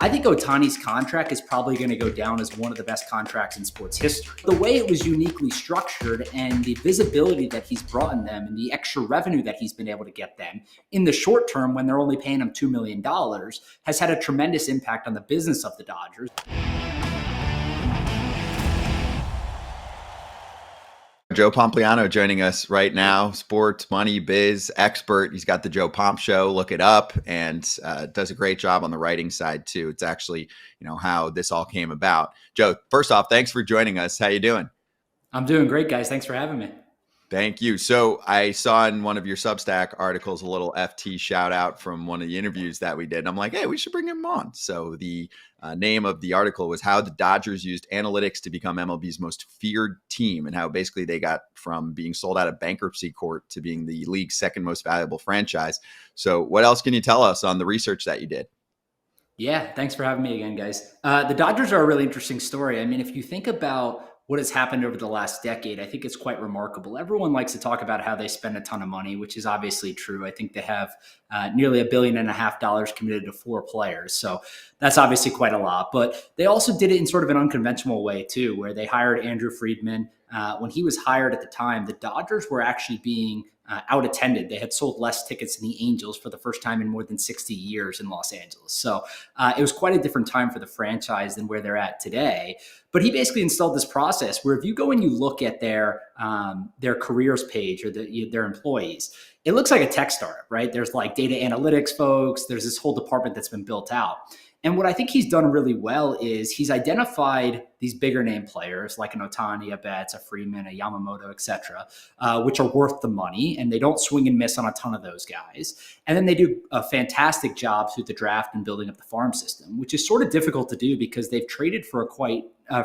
I think Ohtani's contract is probably going to go down as one of the best contracts in sports history. The way it was uniquely structured and the visibility that he's brought in them and the extra revenue that he's been able to get them in the short term when they're only paying him $2 million has had a tremendous impact on the business of the Dodgers. Joe Pompliano joining us right now, sports, money, biz expert. He's got the Joe Pomp Show. Look it up, and does a great job on the writing side too. It's actually, how this all came about. Joe, first off, thanks for joining us. How you doing? I'm doing great, guys. Thanks for having me. Thank you. So I saw in one of your Substack articles a little FT shout out from one of the interviews that we did. And I'm like, hey, we should bring him on. So the name of the article was How the Dodgers Used Analytics to Become MLB's Most Feared Team, and how basically they got from being sold out of bankruptcy court to being the league's second most valuable franchise. So what else can you tell us on the research that you did? Yeah, thanks for having me again, guys. The Dodgers are a really interesting story. I mean, if you think about what has happened over the last decade, I think it's quite remarkable. Everyone likes to talk about how they spend a ton of money, which is obviously true. I think they have nearly $1.5 billion committed to 4 players. So that's obviously quite a lot. But they also did it in sort of an unconventional way, too, where they hired Andrew Friedman. When he was hired at the time, the Dodgers were actually being out-attended. They had sold less tickets than the Angels for the first time in more than 60 years in Los Angeles. So it was quite a different time for the franchise than where they're at today. But he basically installed this process where if you go and you look at their careers page or their employees, it looks like a tech startup, right? There's like data analytics folks. There's this whole department that's been built out. And what I think he's done really well is he's identified these bigger name players like an Ohtani, a Betts, a Freeman, a Yamamoto, et cetera, which are worth the money, and they don't swing and miss on a ton of those guys. And then they do a fantastic job through the draft and building up the farm system, which is sort of difficult to do because they've traded for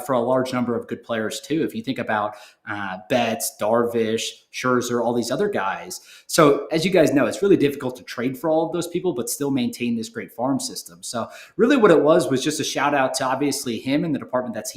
for a large number of good players too. If you think about Betts, Darvish, Scherzer, all these other guys. So as you guys know, it's really difficult to trade for all of those people, but still maintain this great farm system. So really what it was just a shout out to obviously him and the department that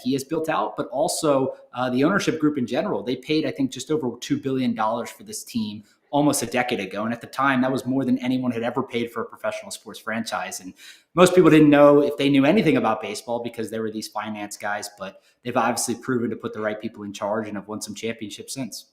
he has built out, but also the ownership group in general. They paid, I think, just over $2 billion for this team almost a decade ago. And at the time, that was more than anyone had ever paid for a professional sports franchise. And most people didn't know if they knew anything about baseball because they were these finance guys, but they've obviously proven to put the right people in charge and have won some championships since.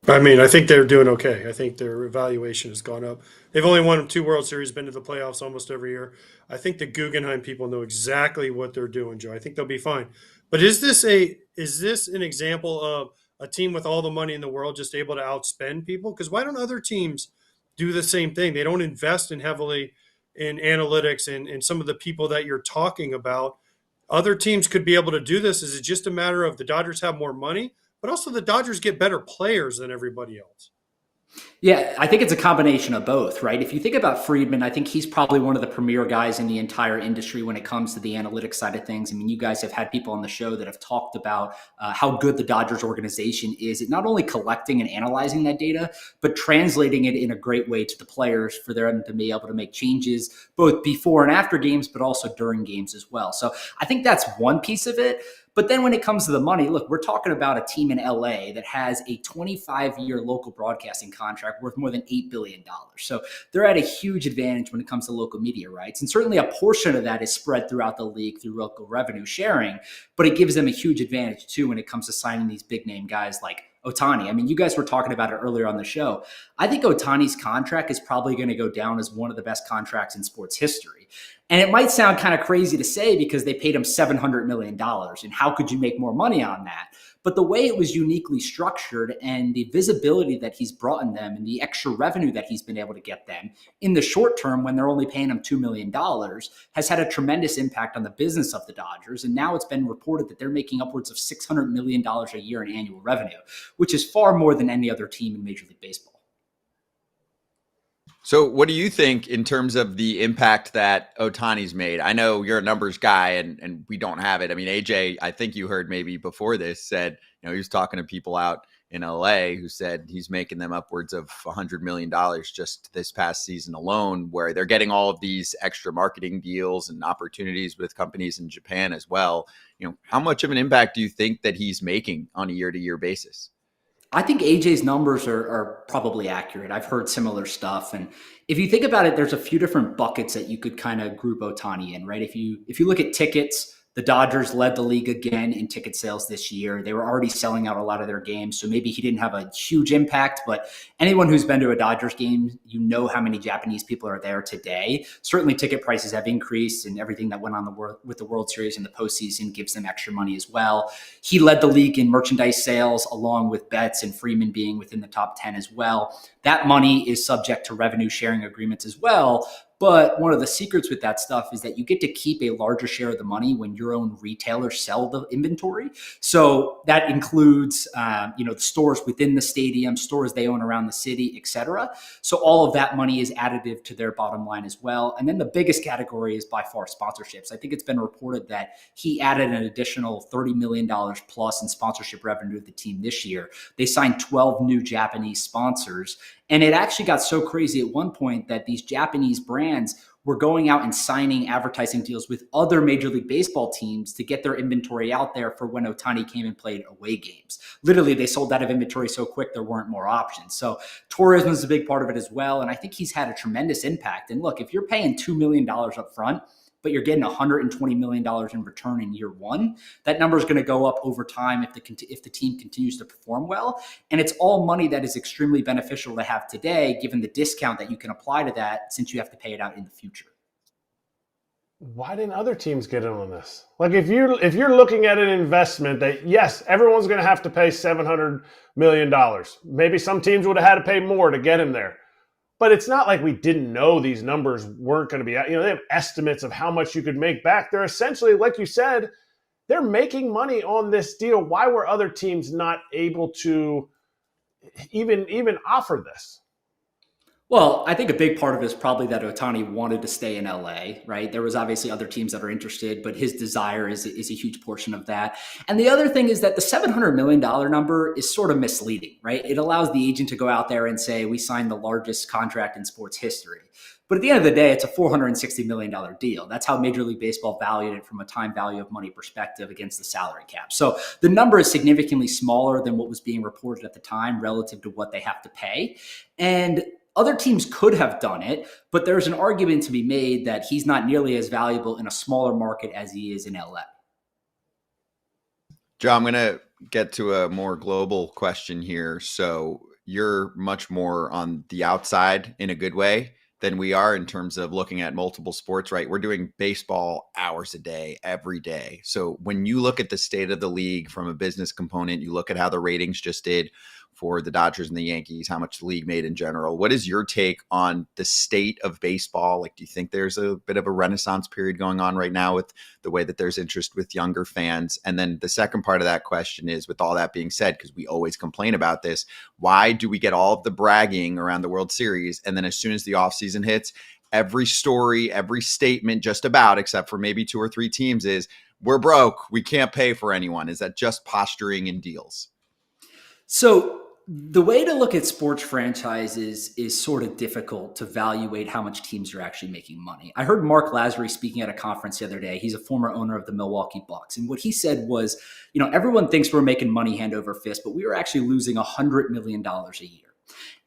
I mean, I think they're doing okay. I think their evaluation has gone up. They've only won 2 World Series, been to the playoffs almost every year. I think the Guggenheim people know exactly what they're doing, Joe. I think they'll be fine. But is this an example of a team with all the money in the world just able to outspend people? Because why don't other teams do the same thing? They don't invest in heavily in analytics and some of the people that you're talking about. Other teams could be able to do this. Is it just a matter of the Dodgers have more money, but also the Dodgers get better players than everybody else? Yeah, I think it's a combination of both, right? If you think about Friedman, I think he's probably one of the premier guys in the entire industry when it comes to the analytics side of things. I mean, you guys have had people on the show that have talked about how good the Dodgers organization is at not only collecting and analyzing that data, but translating it in a great way to the players for them to be able to make changes both before and after games, but also during games as well. So I think that's one piece of it. But then when it comes to the money, look, we're talking about a team in LA that has a 25-year local broadcasting contract worth more than $8 billion. So they're at a huge advantage when it comes to local media rights. And certainly a portion of that is spread throughout the league through local revenue sharing, but it gives them a huge advantage too when it comes to signing these big name guys like Ohtani. I mean, you guys were talking about it earlier on the show. I think Ohtani's contract is probably going to go down as one of the best contracts in sports history. And it might sound kind of crazy to say because they paid him $700 million. And how could you make more money on that? But the way it was uniquely structured and the visibility that he's brought in them and the extra revenue that he's been able to get them in the short term when they're only paying him $2 million has had a tremendous impact on the business of the Dodgers. And now it's been reported that they're making upwards of $600 million a year in annual revenue, which is far more than any other team in Major League Baseball. So what do you think in terms of the impact that Ohtani's made? I know you're a numbers guy and we don't have it. I mean, AJ, I think you heard maybe before this said, he was talking to people out in LA who said he's making them upwards of $100 million just this past season alone, where they're getting all of these extra marketing deals and opportunities with companies in Japan as well. How much of an impact do you think that he's making on a year-to-year basis? I think AJ's numbers are probably accurate. I've heard similar stuff. And if you think about it, there's a few different buckets that you could kind of group Ohtani in, right? If you look at tickets, the Dodgers led the league again in ticket sales this year. They were already selling out a lot of their games, so maybe he didn't have a huge impact, but anyone who's been to a Dodgers game, you know how many Japanese people are there today. Certainly ticket prices have increased, and everything that went on with the World Series in the postseason gives them extra money as well. He led the league in merchandise sales, along with Betts and Freeman being within the top 10 as well. That money is subject to revenue sharing agreements as well. But one of the secrets with that stuff is that you get to keep a larger share of the money when your own retailers sell the inventory. So that includes, the stores within the stadium, stores they own around the city, et cetera. So all of that money is additive to their bottom line as well. And then the biggest category is by far sponsorships. I think it's been reported that he added an additional $30 million plus in sponsorship revenue to the team this year. They signed 12 new Japanese sponsors. And it actually got so crazy at one point that these Japanese brands were going out and signing advertising deals with other Major League Baseball teams to get their inventory out there for when Ohtani came and played away games. Literally, they sold out of inventory so quick there weren't more options. So tourism is a big part of it as well. And I think he's had a tremendous impact. And look, if you're paying $2 million up front, but you're getting $120 million in return in year one, that number is going to go up over time if the team continues to perform well. And it's all money that is extremely beneficial to have today, given the discount that you can apply to that since you have to pay it out in the future. Why didn't other teams get in on this? Like if you're looking at an investment that, yes, everyone's going to have to pay $700 million. Maybe some teams would have had to pay more to get him there. But it's not like we didn't know these numbers weren't going to be, they have estimates of how much you could make back. They're essentially, like you said, they're making money on this deal. Why were other teams not able to even offer this? Well, I think a big part of it is probably that Ohtani wanted to stay in LA, right? There was obviously other teams that are interested, but his desire is a huge portion of that. And the other thing is that the $700 million number is sort of misleading, right? It allows the agent to go out there and say, we signed the largest contract in sports history. But at the end of the day, it's a $460 million deal. That's how Major League Baseball valued it from a time value of money perspective against the salary cap. So the number is significantly smaller than what was being reported at the time relative to what they have to pay. And other teams could have done it, but there's an argument to be made that he's not nearly as valuable in a smaller market as he is in LA. Joe, I'm going to get to a more global question here. So you're much more on the outside in a good way than we are in terms of looking at multiple sports, right? We're doing baseball hours a day, every day. So when you look at the state of the league from a business component, you look at how the ratings just did for the Dodgers and the Yankees, how much the league made in general. What is your take on the state of baseball? Like, do you think there's a bit of a renaissance period going on right now with the way that there's interest with younger fans? And then the second part of that question is, with all that being said, because we always complain about this, why do we get all of the bragging around the World Series? And then as soon as the offseason hits, every story, every statement just about, except for maybe 2 or 3 teams, is we're broke. We can't pay for anyone. Is that just posturing and deals? So the way to look at sports franchises is sort of difficult to evaluate how much teams are actually making money. I heard Mark Lazary speaking at a conference the other day. He's a former owner of the Milwaukee Bucks. And what he said was, everyone thinks we're making money hand over fist, but we were actually losing $100 million a year.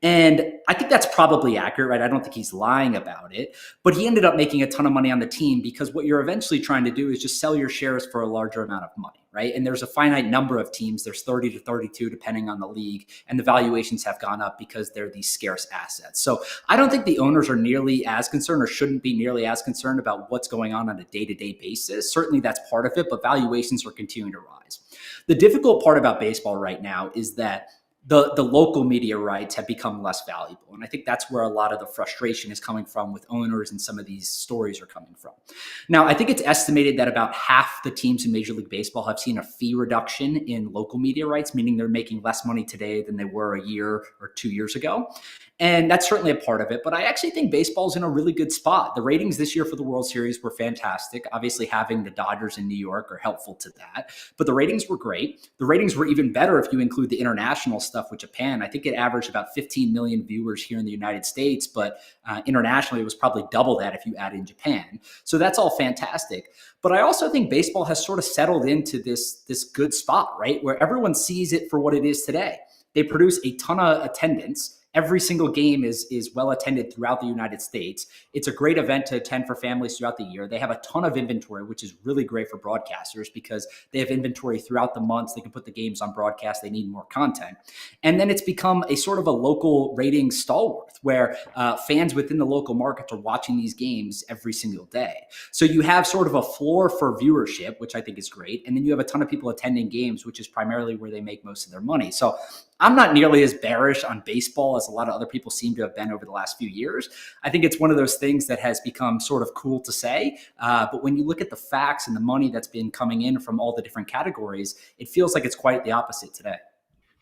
And I think that's probably accurate, right? I don't think he's lying about it, but he ended up making a ton of money on the team because what you're eventually trying to do is just sell your shares for a larger amount of money, right? And there's a finite number of teams. There's 30 to 32, depending on the league. And the valuations have gone up because they're these scarce assets. So I don't think the owners are nearly as concerned or shouldn't be nearly as concerned about what's going on a day-to-day basis. Certainly that's part of it, but valuations are continuing to rise. The difficult part about baseball right now is that the local media rights have become less valuable. And I think that's where a lot of the frustration is coming from with owners, and some of these stories are coming from. Now, I think it's estimated that about half the teams in Major League Baseball have seen a fee reduction in local media rights, meaning they're making less money today than they were a year or 2 years ago. And that's certainly a part of it. But I actually think baseball's in a really good spot. The ratings this year for the World Series were fantastic. Obviously, having the Dodgers in New York are helpful to that. But the ratings were great. The ratings were even better if you include the international stuff with Japan. I think it averaged about 15 million viewers here in the United States, but internationally, it was probably double that if you add in Japan. So that's all fantastic. But I also think baseball has sort of settled into this good spot, right? Where everyone sees it for what it is today. They produce a ton of attendance. Every single game is well attended throughout the United States. It's a great event to attend for families throughout the year. They have a ton of inventory, which is really great for broadcasters because they have inventory throughout the months. They can put the games on broadcast. They need more content. And then it's become a sort of a local ratings stalwart where fans within the local markets are watching these games every single day. So you have sort of a floor for viewership, which I think is great. And then you have a ton of people attending games, which is primarily where they make most of their money. So I'm not nearly as bearish on baseball as a lot of other people seem to have been over the last few years. I think it's one of those things that has become sort of cool to say. But when you look at the facts and the money that's been coming in from all the different categories, it feels like it's quite the opposite today.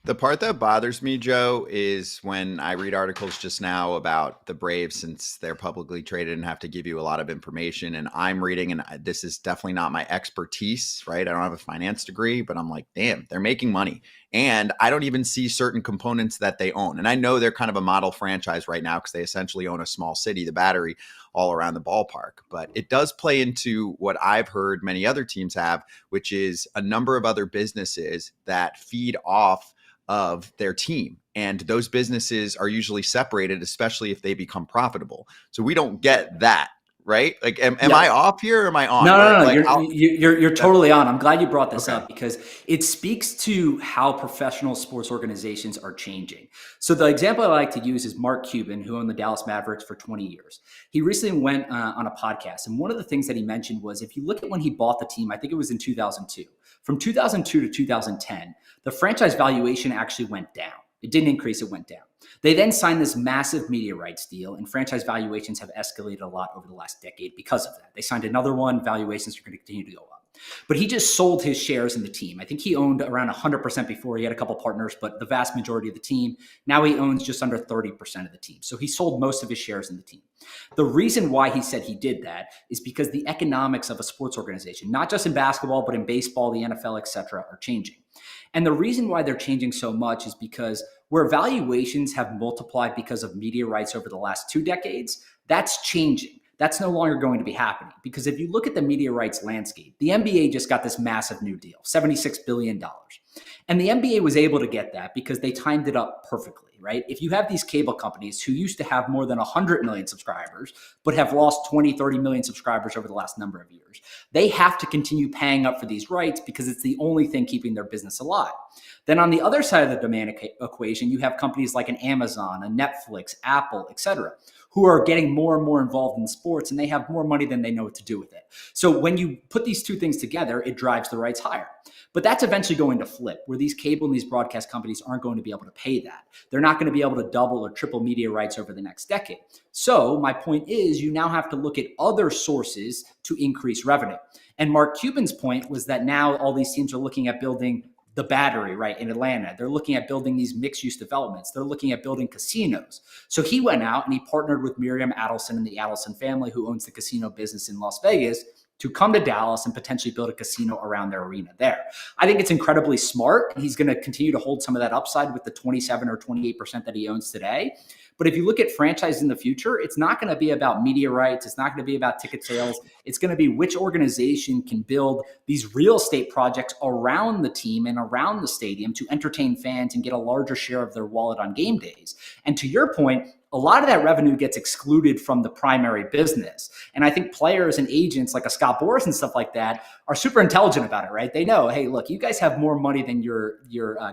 The part that bothers me, Joe, is when I read articles just now about the Braves, since they're publicly traded and have to give you a lot of information. And I'm reading, and this is definitely not my expertise, right? I don't have a finance degree, but I'm like, damn, they're making money. And I don't even see certain components that they own. And I know they're kind of a model franchise right now because they essentially own a small city, the Battery, all around the ballpark. But it does play into what I've heard many other teams have, which is a number of other businesses that feed off of their team. And those businesses are usually separated, especially if they become profitable. So we don't get that, right? Like, am I off here or am I on? No, right? Like, you're totally on. I'm glad you brought this up because it speaks to how professional sports organizations are changing. So the example I like to use is Mark Cuban, who owned the Dallas Mavericks for 20 years. He recently went on a podcast. And one of the things that he mentioned was if you look at when he bought the team, I think it was in 2002. From 2002 to 2010, the franchise valuation actually went down. It didn't increase, it went down. They then signed this massive media rights deal, and franchise valuations have escalated a lot over the last decade because of that. They signed another one, valuations are going to continue to go up. But he just sold his shares in the team. I think he owned around 100% before. He had a couple partners, but the vast majority of the team. Now he owns just under 30% of the team. So he sold most of his shares in the team. The reason why he said he did that is because the economics of a sports organization, not just in basketball, but in baseball, the NFL, et cetera, are changing. And the reason why they're changing so much is because where valuations have multiplied because of media rights over the last 2 decades, that's changing. That's no longer going to be happening because if you look at the media rights landscape, the NBA just got this massive new deal, $76 billion. And the NBA was able to get that because they timed it up perfectly, right? If you have these cable companies who used to have more than 100 million subscribers, but have lost 20, 30 million subscribers over the last number of years, they have to continue paying up for these rights because it's the only thing keeping their business alive. Then on the other side of the demand equation, you have companies like an Amazon, a Netflix, Apple, et cetera, who are getting more and more involved in sports, and they have more money than they know what to do with it. So when you put these two things together, it drives the rights higher. But that's eventually going to flip, where these cable and these broadcast companies aren't going to be able to pay that. They're not going to be able to double or triple media rights over the next decade. So my point is, you now have to look at other sources to increase revenue. And Mark Cuban's point was that now all these teams are looking at building the Battery, right, in Atlanta. They're looking at building these mixed-use developments. They're looking at building casinos. So he went out and he partnered with Miriam Adelson and the Adelson family, who owns the casino business in Las Vegas, to come to Dallas and potentially build a casino around their arena there. I think it's incredibly smart. He's going to continue to hold some of that upside with the 27 or 28% that he owns today. But if you look at franchise in the future, it's not going to be about media rights. It's not going to be about ticket sales. It's going to be which organization can build these real estate projects around the team and around the stadium to entertain fans and get a larger share of their wallet on game days. And to your point, a lot of that revenue gets excluded from the primary business. And I think players and agents like a Scott Boras and stuff like that are super intelligent about it, right? They know, hey, look, you guys have more money than you're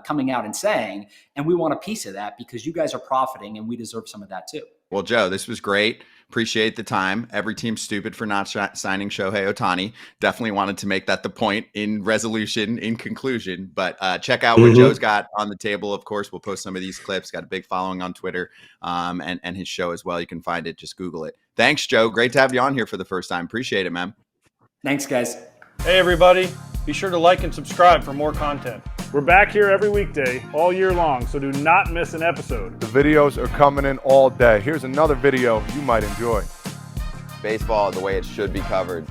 coming out and saying, and we want a piece of that because you guys are profiting and we deserve some of that too. Well, Joe, this was great. Appreciate the time. Every team's stupid for not signing Shohei Ohtani. Definitely wanted to make that the point in resolution, in conclusion. But check out what Joe's got on the table. Of course, we'll post some of these clips. Got a big following on Twitter and his show as well. You can find it. Just Google it. Thanks, Joe. Great to have you on here for the first time. Appreciate it, man. Thanks, guys. Hey, everybody. Be sure to like and subscribe for more content. We're back here every weekday, all year long, so do not miss an episode. The videos are coming in all day. Here's another video you might enjoy. Baseball the way it should be covered.